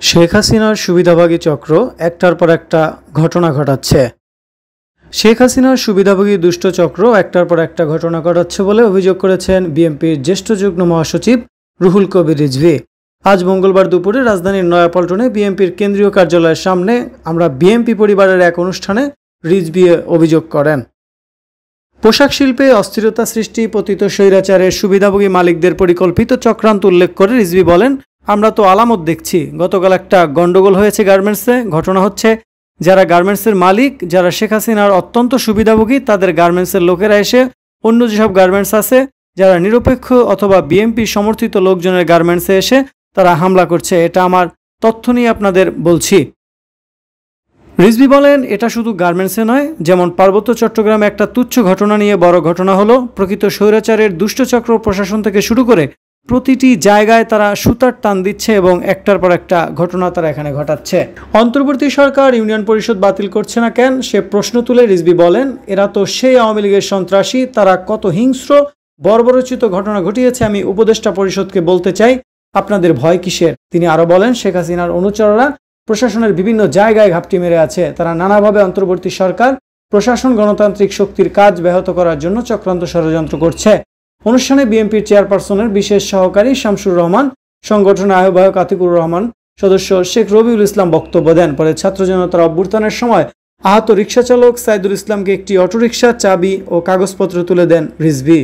শেখ হাসিনার সুবিধাভোগী চক্র একটার পর একটা ঘটনা ঘটাচ্ছে। শেখ হাসিনার সুবিধাভোগী দুষ্ট চক্র একটার পর একটা ঘটনা ঘটাচ্ছে বলে অভিযোগ করেছেন বিএনপির জ্যেষ্ঠ যুগ্ম মহাসচিব রুহুল কবির রিজভী। আজ মঙ্গলবার দুপুরে রাজধানীর নয়াপল্টনে বিএনপির কেন্দ্রীয় কার্যালয়ের সামনে আমরা বিএনপি পরিবারের এক অনুষ্ঠানে রিজভী অভিযোগ করেন, পোশাক শিল্পে অস্থিরতা সৃষ্টি, পতিত স্বৈরাচারের সুবিধাভোগী মালিকদের পরিকল্পিত চক্রান্ত উল্লেখ করে রিজভী বলেন, আমরা তো আলামত দেখছি। গতকাল একটা গন্ডগোল হয়েছে গার্মেন্টসে। ঘটনা হচ্ছে, যারা গার্মেন্টসের মালিক, যারা শেখ হাসিনার অত্যন্ত সুবিধাভোগী, তাদের গার্মেন্টসের লোকেরা এসে অন্য যেসব গার্মেন্টস আছে, যারা নিরপেক্ষ অথবা বিএনপি সমর্থিত লোকজনের গার্মেন্টসে এসে তারা হামলা করছে। এটা আমার তথ্য নিয়ে আপনাদের বলছি। রিজভী বলেন, এটা শুধু গার্মেন্টসে নয়, যেমন পার্বত্য চট্টগ্রামে একটা তুচ্ছ ঘটনা নিয়ে বড় ঘটনা হলো। প্রকৃত স্বৈরাচারের দুষ্টচক্র প্রশাসন থেকে শুরু করে প্রতিটি জায়গায় তারা সুতার টান দিচ্ছে এবং একটার পর একটা ঘটনা তারা এখানে ঘটাচ্ছে। অন্তর্বর্তী সরকার ইউনিয়ন পরিষদ বাতিল করছে না কেন, সে প্রশ্ন তুলে রিজভী বলেন, এরা তো সেই আওয়ামী লীগের সন্ত্রাসী, তারা কত হিংস্র বর্বরোচিত ঘটনা ঘটিয়েছে। আমি উপদেষ্টা পরিষদকে বলতে চাই, আপনাদের ভয় কিসের? তিনি আরো বলেন, শেখ হাসিনার অনুচররা প্রশাসনের বিভিন্ন জায়গায় ঘাপটি মেরে আছে। তারা নানাভাবে অন্তর্বর্তী সরকার, প্রশাসন, গণতান্ত্রিক শক্তির কাজ ব্যাহত করার জন্য চক্রান্ত ষড়যন্ত্র করছে। অনুষ্ঠানে বিএনপির চেয়ারপারসনের বিশেষ সহকারী শামসুর রহমান, সংগঠনের আহ্বায়ক আতিকুর রহমান, সদস্য শেখ রবিউল ইসলাম বক্তব্য দেন। পরে ছাত্র জনতার অভ্যুত্থানের সময় আহত রিকশাচালক সাইদুল ইসলামকে একটি অটোরিকশা, চাবি ও কাগজপত্র তুলে দেন রিজভী।